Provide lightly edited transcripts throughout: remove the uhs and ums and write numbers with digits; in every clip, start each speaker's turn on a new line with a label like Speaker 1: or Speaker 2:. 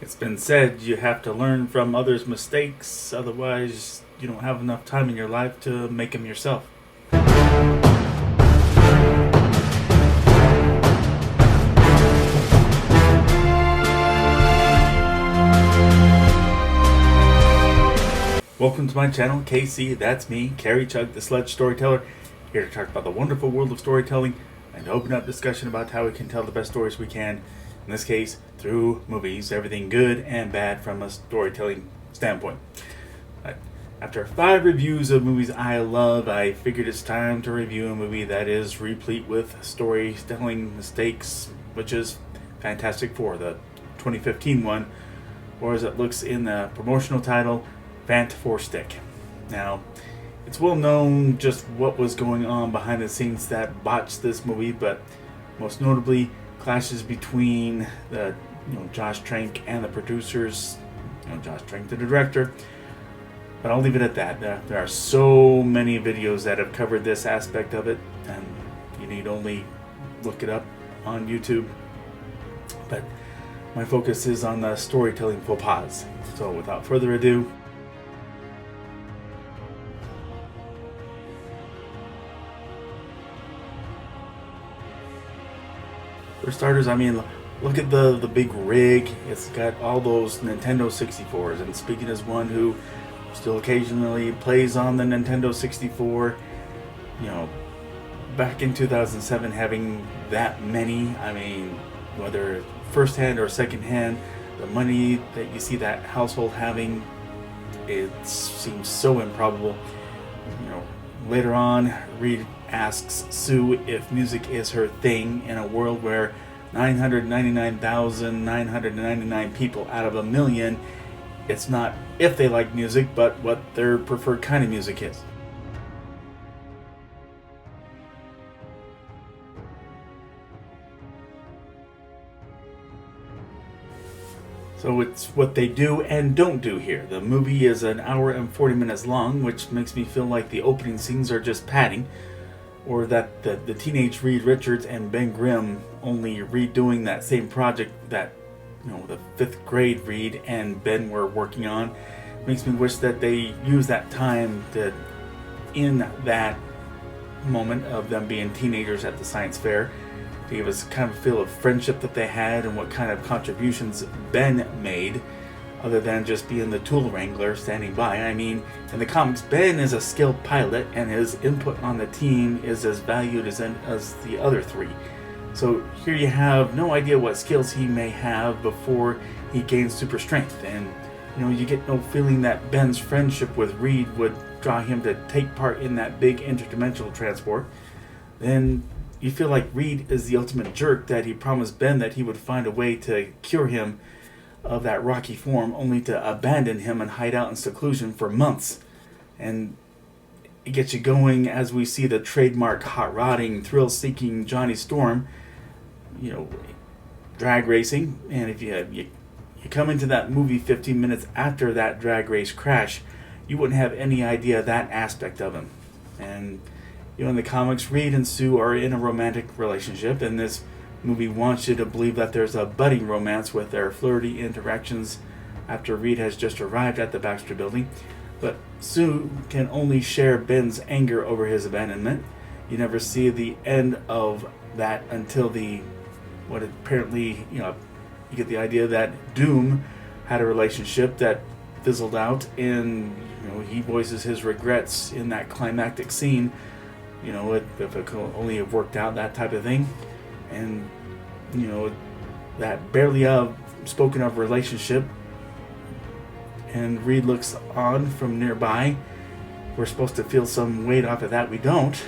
Speaker 1: It's been said you have to learn from others' mistakes, otherwise, you don't have enough time in your life to make them yourself. Welcome to my channel, KC, that's me, Carrie Chug, the Sledge Storyteller, here to talk about the wonderful world of storytelling and open up discussion about how we can tell the best stories we can, in this case, through movies, everything good and bad from a storytelling standpoint. After 5 reviews of movies I love, I figured it's time to review a movie that is replete with storytelling mistakes, which is Fantastic Four, the 2015 one, or as it looks in the promotional title, Fant Four Stick. Now, it's well known just what was going on behind the scenes that botched this movie, but most notably clashes between the Josh Trank and the producers. Josh Trank, the director. But I'll leave it at that. There are so many videos that have covered this aspect of it, and you need only look it up on YouTube. But my focus is on the storytelling faux pas. So without further ado, for starters, look at the big rig. It's got all those Nintendo 64s. And speaking as one who still occasionally plays on the Nintendo 64, back in 2007, having that many, whether first-hand or second-hand, the money that you see that household having, it seems so improbable. Later on, Reed asks Sue if music is her thing in a world where 999,999 people out of a million, it's not if they like music, but what their preferred kind of music is. So it's what they do and don't do here. The movie is an hour and 40 minutes long, which makes me feel like the opening scenes are just padding, or that the teenage Reed Richards and Ben Grimm only redoing that same project that the 5th grade Reed and Ben were working on. Makes me wish that they use that time to, in that moment of them being teenagers at the science fair, to give us kind of a feel of friendship that they had and what kind of contributions Ben made, other than just being the tool wrangler standing by. In the comics, Ben is a skilled pilot, and his input on the team is as valued as the other 3. So here you have no idea what skills he may have before he gains super strength, and you get no feeling that Ben's friendship with Reed would draw him to take part in that big interdimensional transport. Then you feel like Reed is the ultimate jerk, that he promised Ben that he would find a way to cure him of that rocky form, only to abandon him and hide out in seclusion for months. And it gets you going as we see the trademark hot-rodding, thrill-seeking Johnny Storm, drag racing. And if you come into that movie 15 minutes after that drag race crash, you wouldn't have any idea that aspect of him. And in the comics, Reed and Sue are in a romantic relationship, and this movie wants you to believe that there's a budding romance with their flirty interactions after Reed has just arrived at the Baxter building. But Sue can only share Ben's anger over his abandonment. You never see the end of that until what apparently, you get the idea that Doom had a relationship that fizzled out, and he voices his regrets in that climactic scene. If it could only have worked out, that type of thing. And that barely spoken of relationship, and Reed looks on from nearby. We're supposed to feel some weight off of that. We don't.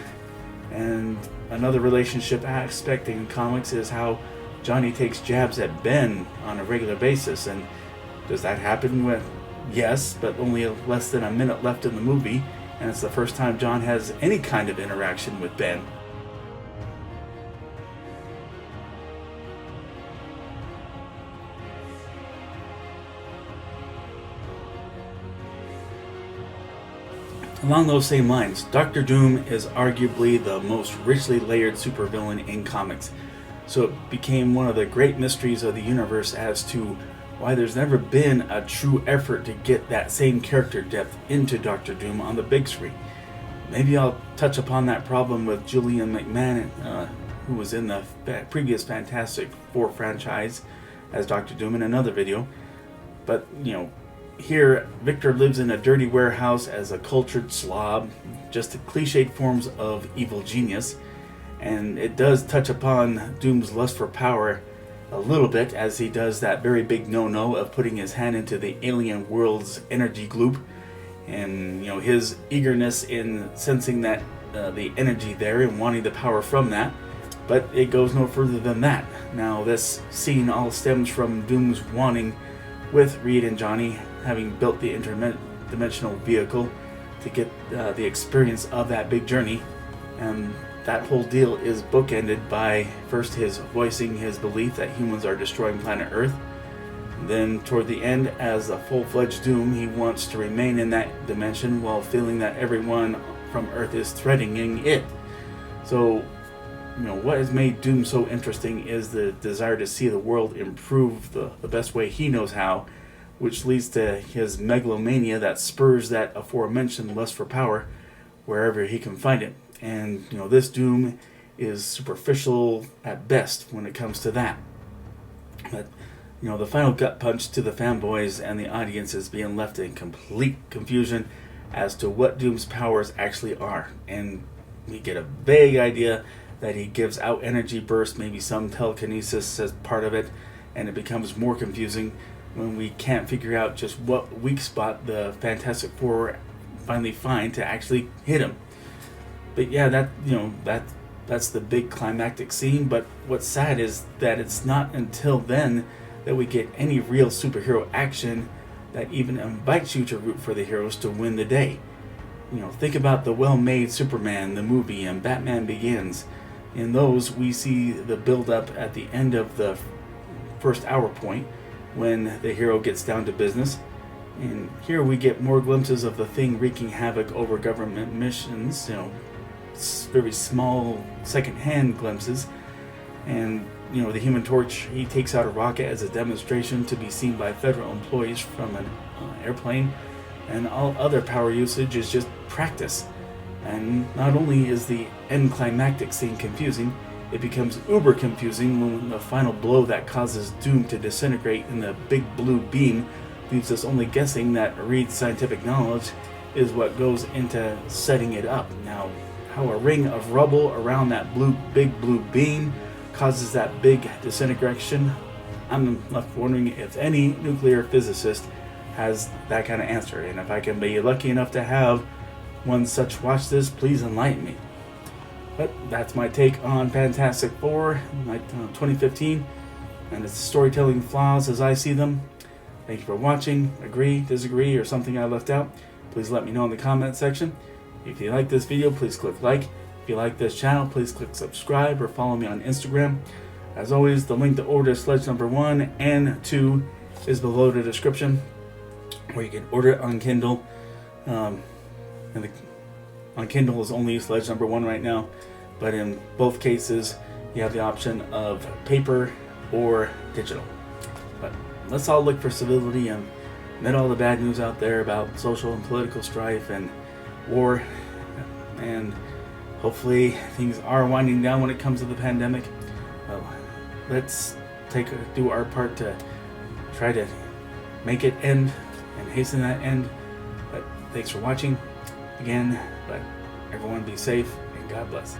Speaker 1: And another relationship aspect in comics is how Johnny takes jabs at Ben on a regular basis. And does that happen with? Yes, but only less than a minute left in the movie, and it's the first time John has any kind of interaction with Ben. Along those same lines, Doctor Doom is arguably the most richly layered supervillain in comics, so it became one of the great mysteries of the universe as to why there's never been a true effort to get that same character depth into Doctor Doom on the big screen. Maybe I'll touch upon that problem with Julian McMahon, who was in the previous Fantastic Four franchise as Doctor Doom, in another video. But, here, Victor lives in a dirty warehouse as a cultured slob, just cliched forms of evil genius. And it does touch upon Doom's lust for power a little bit, as he does that very big no-no of putting his hand into the alien world's energy gloop. And, his eagerness in sensing that the energy there and wanting the power from that. But it goes no further than that. Now, this scene all stems from Doom's wanting, with Reed and Johnny having built the interdimensional vehicle to get the experience of that big journey. And that whole deal is bookended by first his voicing his belief that humans are destroying planet Earth. Then toward the end, as a full-fledged Doom, he wants to remain in that dimension while feeling that everyone from Earth is threatening it. So, what has made Doom so interesting is the desire to see the world improve the best way he knows how, which leads to his megalomania that spurs that aforementioned lust for power wherever he can find it. And, this Doom is superficial at best when it comes to that. But, the final gut punch to the fanboys and the audience is being left in complete confusion as to what Doom's powers actually are. And we get a vague idea that he gives out energy bursts, maybe some telekinesis as part of it, and it becomes more confusing when we can't figure out just what weak spot the Fantastic Four finally find to actually hit him. But yeah, that's the big climactic scene. But what's sad is that it's not until then that we get any real superhero action that even invites you to root for the heroes to win the day. Think about the well-made Superman, the movie, and Batman Begins. In those, we see the build-up at the end of the first hour point when the hero gets down to business. And here we get more glimpses of the Thing wreaking havoc over government missions, very small second-hand glimpses. And, the Human Torch, he takes out a rocket as a demonstration to be seen by federal employees from an airplane. And all other power usage is just practice. And not only is the end climactic scene confusing, it becomes uber confusing when the final blow that causes Doom to disintegrate in the big blue beam leaves us only guessing that Reed's scientific knowledge is what goes into setting it up. Now, how a ring of rubble around that big blue beam causes that big disintegration, I'm left wondering if any nuclear physicist has that kind of answer. And if I can be lucky enough to have one such watch this, please enlighten me. But that's my take on Fantastic Four, 2015, and its storytelling flaws as I see them. Thank you for watching. Agree, disagree, or something I left out, please let me know in the comment section. If you like this video, please click like. If you like this channel, please click subscribe or follow me on Instagram. As always, the link to order Sledge number 1 and 2 is below the description, where you can order it on Kindle. On Kindle is only Sledge number 1 right now, but in both cases, you have the option of paper or digital. But let's all look for civility and amid all the bad news out there about social and political strife and war, and hopefully things are winding down when it comes to the pandemic. Let's do our part to try to make it end and hasten that end. But thanks for watching again. But everyone be safe and God bless.